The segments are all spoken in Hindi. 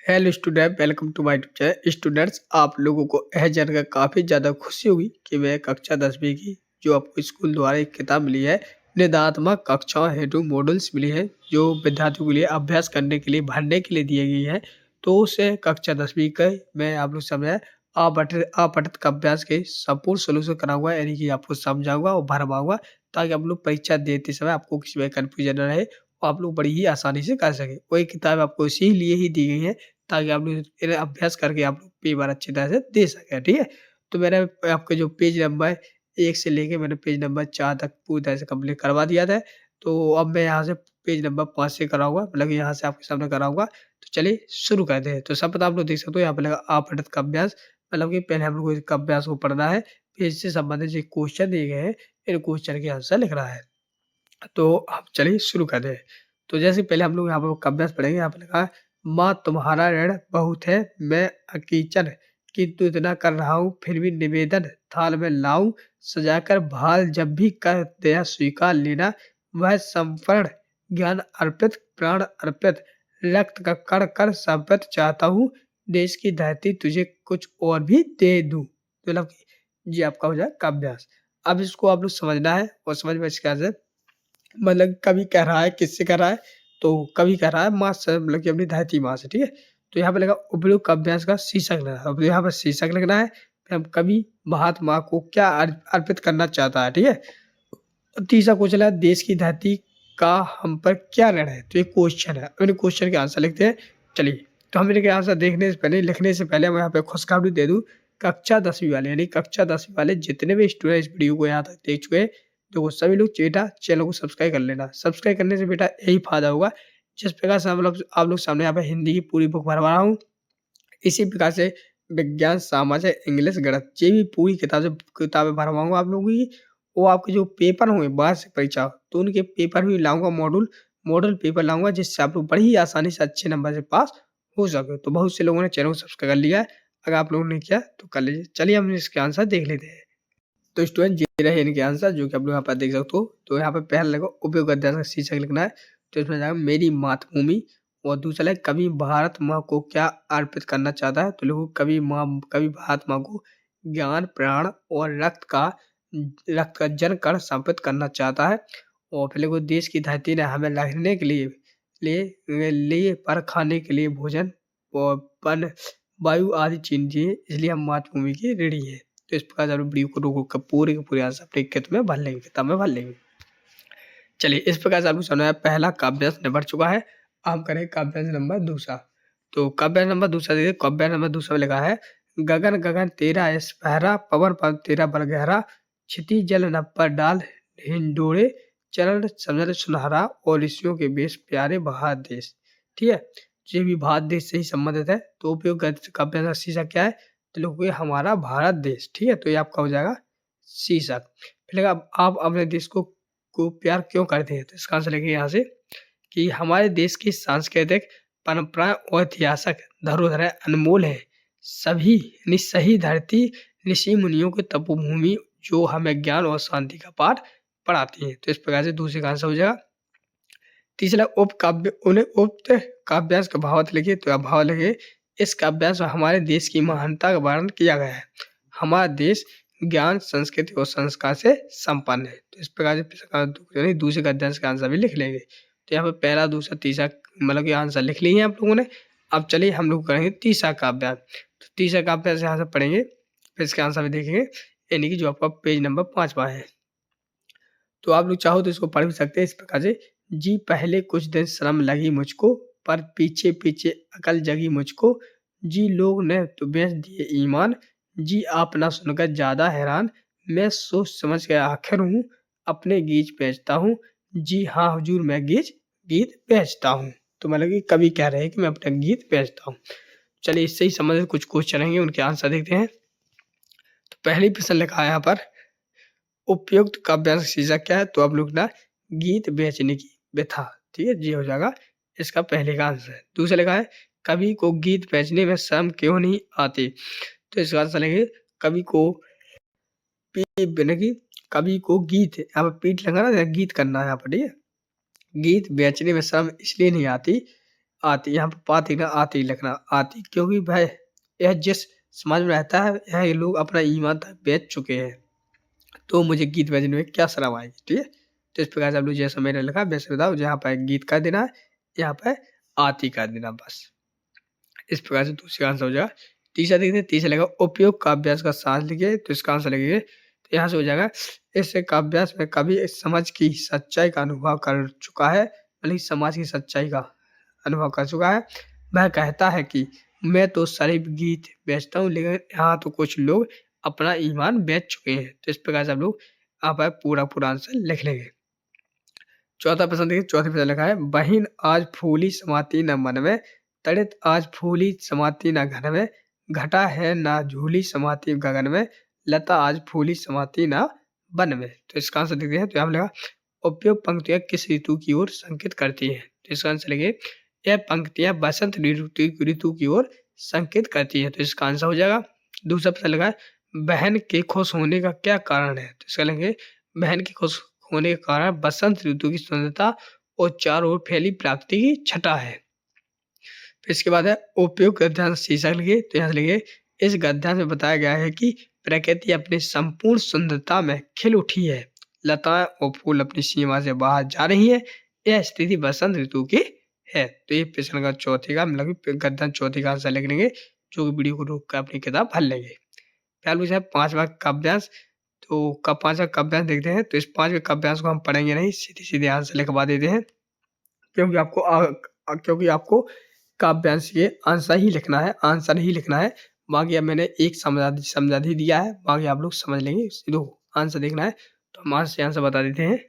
Hello student, welcome to my channel. Students, आप लोगों को यह जानकर काफ़ी ज़्यादा खुशी होगी कि मैं कक्षा 10वीं की जो आपको स्कूल द्वारा एक किताब मिली है, निदात्मक कक्षाओं हेतु मॉडल्स मिली है, जो विद्यार्थियों के लिए अभ्यास करने के लिए भरने के लिए दी गई है। तो उसे कक्षा 10वीं का मैं आप लोग समझाया अपठित का अभ्यास के संपूर्ण सोल्यूशन कराऊंगा, यानी कि आपको समझाऊंगा और भरवाऊंगा, ताकि आप लोग परीक्षा देते समय आपको किसी में कन्फ्यूजन न रहे और आप लोग बड़ी ही आसानी से कर सकें। वही किताब आपको इसीलिए ही दी गई है ताकि आप लोग इन्हें अभ्यास करके आप लोग पेपर अच्छी तरह से दे सकें, ठीक है? तो मैंने आपके जो पेज नंबर 1 से लेके मैंने पेज नंबर 4 तक पूरी तरह से कंप्लीट करवा दिया था। तो अब मैं यहाँ से पेज नंबर 5 से कराऊँगा, मतलब यहाँ से आपके सामने कराऊँगा। तो चलिए शुरू करते हैं। तो सर्वप्रथम आप लोग देख सकते हो यहाँ पे लगा अपठित का अभ्यास, मतलब कि पहले हम लोग को इसका अभ्यास को पढ़ना है, फिर इससे संबंधित जो क्वेश्चन दिए गए हैं, इन क्वेश्चन के आंसर लिखना है। तो अब चलिए शुरू करते हैं। तो जैसे पहले हम लोग यहाँ पर अभ्यास पढ़ेंगे, यहाँ पे लिखा है, माँ तुम्हारा ऋण बहुत है, मैं अकीचन किंतु इतना कर रहा हूँ, फिर भी निवेदन थाल में लाऊं, सजाकर भाल जब भी कर दया स्वीकार लेना, वह संपूर्ण ज्ञान अर्पित प्राण अर्पित रक्त का कण कर समर्पित चाहता हूँ, देश की धरती तुझे कुछ और भी दे दूं। तो मतलब कि जी आपका हो जाए अभ्यास। अब इसको आप लोग समझना है और समझ में इसके आंसर, मतलब कभी कह रहा है, किससे कह रहा है? तो कभी कह रहा है माँ से, मतलब कि अपनी धरती माँ से, ठीक है? तो यहाँ पे लगा उपयुक्त अभ्यास का शीर्षक लिखना है। अब यहाँ पर शीर्षक लिखना है, फिर हम कवि महात्मा को क्या अर्पित करना चाहता है, ठीक है? तीसरा क्वेश्चन है, देश की धरती का हम पर क्या ऋण है? तो ये क्वेश्चन है, इन क्वेश्चन के आंसर लिखते हैं। चलिए, तो हम इनके आंसर देखने से पहले, लिखने से पहले मैं यहाँ पे खुशखबरी दे दूँ, कक्षा 10वीं वाले, यानी कक्षा 10वीं वाले जितने भी स्टूडेंट इस वीडियो को यहाँ तक देख चुके हैं, तो वो सभी लोग बेटा चैनल को सब्सक्राइब कर लेना। सब्सक्राइब करने से बेटा यही फ़ायदा होगा, जिस प्रकार से हम लोग आप लोग सामने यहाँ पे हिंदी की पूरी बुक भरवा रहा हूँ, इसी प्रकार से विज्ञान, सामाजिक, इंग्लिश, गणित, ये भी पूरी किताबें भरवाऊँगा आप लोगों की। वो आपके जो पेपर होंगे वार्षिक परीक्षा, तो उनके पेपर भी लाऊँगा, मॉडल पेपर लाऊँगा, जिससे आप लोग बड़ी ही आसानी से अच्छे नंबर से पास हो सके। तो बहुत से लोगों ने चैनल को सब्सक्राइब कर लिया है, अगर आप लोगों ने किया तो कर लीजिए। चलिए हम इसके आंसर देख लेते हैं। तो स्टूडेंट, ये रहे इनके आंसर, जो कि आप लोग यहाँ पर देख सकते हो। तो यहाँ पे पहला लगा उपयोग अध्याय का शीर्षक लिखना है, तो इसमें जाएगा मेरी मातृभूमि, और दूसरा है कवि भारत माँ को क्या अर्पित करना चाहता है? तो लिखो कवि भारत माँ को ज्ञान, प्राण और रक्त का जन कण समर्पित करना चाहता है। और फिर लिखो देश की धरती ने हमें रहने के लिए पर खाने के लिए भोजन और वन, वायु आदि चीज़ दिए, इसलिए हम मातृभूमि के ऋणी हैं। तो इस प्रकार से आप वीडियो को रोको कर पूरे के पूरे आंसर अपने किताब में भर लेंगे। चलिए, इस प्रकार से आपको समझ पहला काव्यांश निबट चुका है। अब हम करें काव्यांश नंबर दूसरा। तो काव्यांश नंबर दूसरा देखिए, काव्यांश नंबर दूसरा में लिखा है, गगन गगन तेरा यश पहरा, पवन पवन तेरा बल गहरा, क्षिति जल नभ पर डाल हिंडोरे, चरण समझ सुनहरा, और ऋषियों के बेश प्यारे भारत देश। ठीक है, ये भी भारत देश से ही संबंधित है। तो उपयोग काव्यांश का शीर्षक क्या है? तो लोग हमारा भारत देश। ठीक है, तो ये आपका हो जाएगा शीर्षक। फिर लगा, आप अपने देश को प्यार क्यों करते हैं? तो इसका आंसर लिखिए यहाँ से, कि हमारे देश की सांस्कृतिक परंपराएं और ऐतिहासिक धरोहर अनमोल है। सही धरती ऋषि मुनियों की तपोभूमि, जो हमें ज्ञान और शांति का पाठ पढ़ाती है। तो इस प्रकार से दूसरे का आंसर हो जाएगा। तीसरा, उक्त काव्यांश का भावार्थ लिखिए। तो आप भाव लिखिए, इस काव्यांश में हमारे देश की महानता का वर्णन किया गया है। हमारा देश ज्ञान, संस्कृति और संस्कार से संपन्न है। तो इस प्रकार से दूसरे गद्यांश का आंसर भी लिख लेंगे। तो यहाँ पे पहला, दूसरा, तीसरा, मतलब कि आंसर लिख लिए हैं आप लोगों ने। अब चलिए हम लोग करेंगे तीसरा काव्यांश। तो तीसरा काव्यांश यहाँ से पढ़ेंगे, फिर इसके आंसर भी देखेंगे, यानी कि जो आपका पेज नंबर 5वां है। तो आप लोग चाहो तो इसको पढ़ भी सकते हैं इस प्रकार से, जी पहले कुछ दिन शर्म लगी मुझको, पर पीछे पीछे अकल जगी मुझको, जी लोग ने तो बेच दिए ईमान, जी आप ना सुनकर ज्यादा हैरान, मैं सोच समझ के आखिर हूँ, अपने गीत बेचता हूँ, जी हाँ हुजूर मैं गीत बेचता हूँ। तो मतलब कि कवि कह रहे हैं कि मैं अपना गीत बेचता हूँ। चलिए, इससे ही संबंधित कुछ क्वेश्चन रहेंगे, उनके आंसर देखते हैं। तो पहली प्रश्न लिखा है यहाँ पर, उपयुक्त काव्यांश का शीर्षक क्या है? तो आप लोग ना गीत बेचने की व्यथा। ठीक है, ये हो जाएगा इसका पहले का आंसर। दूसरा लिखा है, कवि को गीत बेचने में शर्म क्यों नहीं आती? तो इसका आंसर लिखेंगे, कवि को कवि को गीत, यहाँ पर पीठ लगा ना, गीत करना है यहाँ पर। ठीक है, गीत बेचने में शर्म इसलिए नहीं आती, आती, यहाँ पे पाती ना आती लिखना, आती, क्योंकि भाई यह जिस समाज में रहता है, यहाँ ये लोग अपना ईमान तक बेच चुके हैं। तो मुझे गीत बजने में क्या शर्म आएगी, ठीक है? तो इस प्रकार से आप लोग जैसा मैंने लिखा वैसे बताओ, जहाँ पे गीत कर देना है, यहाँ पे आती कर देना बस। इस प्रकार से दूसरा आंसर हो जाएगा। तीसरा देखते हैं, तीसरा लगेगा उपयोग काव्यास का सार लिखिए, तो इसका आंसर लिखिए, तो यहाँ से हो जाएगा, इस काव्यास में कवि इस समझ की सच्चाई का अनुभव कर चुका है, मतलब समाज की सच्चाई का अनुभव कर चुका है। वह कहता है कि मैं तो सिर्फ गीत बेचता हूँ, लेकिन यहाँ तो कुछ लोग अपना ईमान बेच चुके हैं। तो इस प्रकार से हम लोग यहाँ पर पूरा आंसर लिख लेंगे। चौथा प्रश्न देखिए, चौथे प्रश्न लिखा है, बहिन आज फूली समाती न मन में, तड़ित आज फूली समाती न घन में, घटा है ना झूली समाती गगन में, लता आज फूली समाती न वन में। तो इसका आंसर देखते हैं, तो यहाँ लगा उपयोग पंक्तियां किस ऋतु की ओर संकेत करती हैं। तो इसका आंसर लिखिए, यह पंक्तियां बसंत ऋतु की ओर संकेत करती हैं। तो इसका आंसर हो जाएगा। दूसरा प्रश्न लगा है, बहन के खुश होने का क्या कारण है। तो इसका लिखेंगे, बहन के खुश होने के कारण बसंत ऋतु की सुंदरता और चारों ओर फैली प्राकृतिक की छटा है। फिर इसके बाद है उपयुक्त गद्यांश शीर्षक लिखिए, तो यहाँ से लिखिए, इस गद्यांश में बताया गया है कि प्रकृति अपनी संपूर्ण सुंदरता में खिल उठी है, लताएं और फूल अपनी सीमा से बाहर जा रही है, यह स्थिति बसंत ऋतु की है। तो ये प्रश्न का चौथे का मतलब गद्यांश चौथे का आंसर लिख लेंगे, जो कि वीडियो को रोक कर अपनी किताब भर लेंगे। फिर पूछा है पांचवा काव्यांश, तो पांचवा काव्यांश देखते हैं। तो इस पांचवें काव्यांश को हम पढ़ेंगे नहीं, सीधे आंसर लिखवा देते हैं, क्योंकि आपको काव्यांश के आंसर ही लिखना है, आंसर ही लिखना है। बाकी अब मैंने एक समझाधी दिया है, बाकी आप लोग समझ लेंगे। सीधो आंसर देखना है, तो हम आंसर बता देते हैं।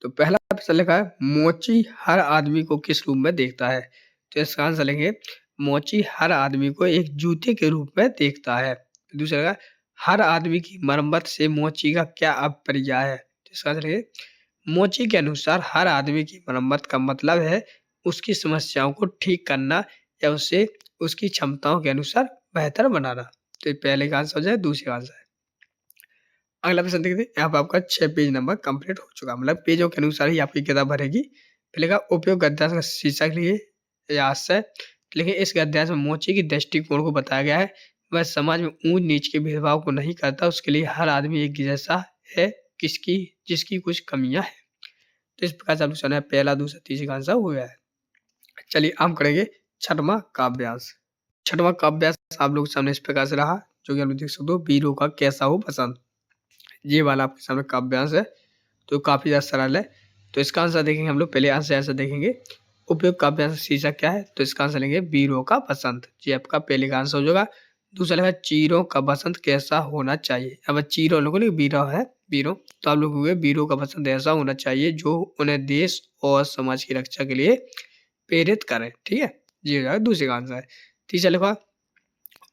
तो पहला प्रश्न लिखा है, मोची हर आदमी को किस रूप में देखता है। तो इसका आंसर लेंगे, मोची हर आदमी को एक जूते के रूप में देखता है। दूसरा लगा, हर आदमी की मरम्मत से मोची का क्या अभिप्राय है। तो इसका आंसर लेंगे, मोची के अनुसार हर आदमी की मरम्मत का मतलब है उसकी समस्याओं को ठीक करना या उसे उसकी क्षमताओं के अनुसार बेहतर बनाना। तो ये पहले का आंसर हो जाए, दूसरा आंसर है। अगला प्रश्न देखते हैं, यहाँ पर आपका 6 पेज नंबर कंप्लीट हो चुका, मतलब पेजों के अनुसार ही आपकी किताब भरेगी। पहले का उपयोग गद्यांश का शीर्षक लिए या आशय लिखिए, इस गद्यांश में मोची की दृष्टिकोण को बताया गया है, वह समाज में ऊंच नीच के भेदभाव को नहीं करता, उसके लिए हर आदमी एक जैसा है, जिसकी कुछ कमियां हैं। तो इस प्रकार से आप सुना है, पहला दूसरा तीसरा का आंसर हो गया है। चलिए हम करेंगे छठवां काव्यांश। छठवां काव्यांश आप लोग के सामने इस प्रकार से रहा, जो कि आप लोग देख सकते हो, वीरों का कैसा हो पसंद। ये वाला आपके सामने काव्यांश है, तो काफी ज्यादा सरल है। तो इसका आंसर देखेंगे हम लोग, पहले आंसर देखेंगे, उपयोग काव्यांश शीर्षक क्या है। तो इसका आंसर लेंगे वीरों का बसंत, ये आपका पहले का आंसर हो जाएगा। दूसरा लगा, चीरों का बसंत कैसा होना चाहिए। अब चीरों लोगों ने वीरों है, वीरों, तो आप लोग वीरों का बसंत ऐसा होना चाहिए जो उन्हें देश और समाज की रक्षा के लिए प्रेरित करें। ठीक है, ये हो जाएगा दूसरे का आंसर है। तीसरा लिखा,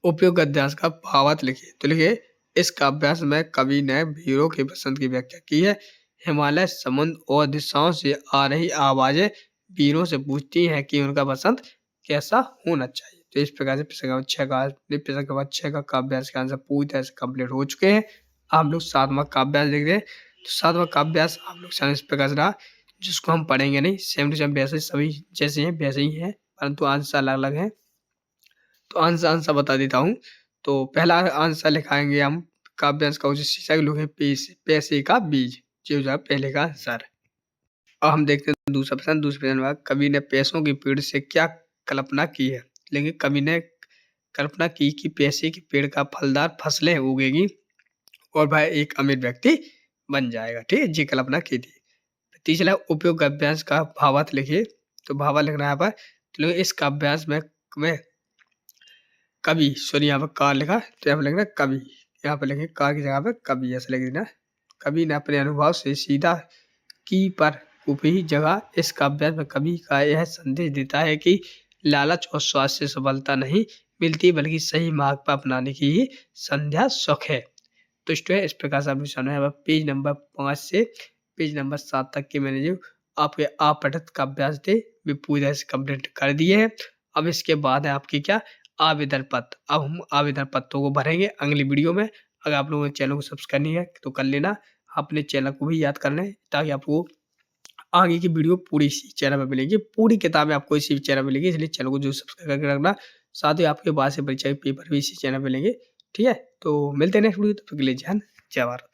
उपयोग गद्यांश का भावार्थ लिखिए। तो लिखिए, इस काव्यांश में कवि ने वीरों के बसंत की व्याख्या की है। हिमालय, समुद्र और दिशाओं से आ रही आवाजें वीरों से पूछती हैं कि उनका बसंत कैसा होना चाहिए। तो इस प्रकार से प्रश्न के बाद 6 का काव्यांश का आंसर पूरी तरह से कंप्लीट हो चुके हैं। आप लोग 7वां काव्यांश देख रहे हैं। तो 7वां काव्यांश आप लोग सामने इस प्रकार से रहा, जिसको हम पढ़ेंगे नहीं, सेम टू सेम वैसे सभी जैसे हैं वैसे ही हैं, परंतु आंसर अलग अलग हैं। तो आंसर बता देता हूँ। तो पहला आंसर लिखाएंगे हम, काव्यांश का उचित शीर्षक लिखे, पैसे का बीज, ये हो जाएगा पहले का आंसर। अब हम देखते हैं दूसरा प्रश्न। दूसरे प्रश्न में कवि ने पैसों के पेड़ से क्या कल्पना की है। लेकिन कवि ने कल्पना की कि पैसे के पेड़ का फलदार फसलें उगेगी और वह एक अमीर व्यक्ति बन जाएगा। ठीक है, ये कल्पना की थी। तीसरा, उपयोग काव्यांश का भावार्थ लिखिए। तो भावार्थ लिखना है यहाँ पर। तो इस काव्यांश में कवि, सॉरी यहाँ पर कार लिखा, तो यहाँ पर लिखना कवि, यहाँ पर लिखेंगे कार की जगह पर कवि, ऐसा लिख देना। कवि ने अपने अनुभव से सीधा की पर ऊपरी जगह इस काव्यांश में कवि का यह संदेश देता है कि लालच और स्वार्थ से सफलता नहीं मिलती, बल्कि सही मार्ग पर अपनाने की ही संध्या सुख है। तो इस प्रकार से आपने सुना है। पेज नंबर 5 से पेज नंबर 7 तक के मैंने जो आपके अपठित काव्यांश थे वे पूरी तरह से कंप्लीट कर दिए हैं। अब इसके बाद है आपकी क्या, आवेदन पत्र। अब हम आवेदन पत्रों को भरेंगे अगली वीडियो में। अगर आप लोगों ने चैनल को सब्सक्राइब नहीं है तो कर लेना, अपने चैनल को भी याद करना है, ताकि आपको आगे की वीडियो पूरी इसी चैनल पे मिलेगी, पूरी किताबें आपको इसी चैनल पे मिलेगी, इसलिए चैनल को जो सब्सक्राइब करके रखना। साथ ही आपके बाहर से परीक्षा के पेपर भी इसी चैनल पे मिलेंगे, ठीक है? तो मिलते हैं नेक्स्ट वीडियो, तब तक के लिए जय हिंद, जय भारत।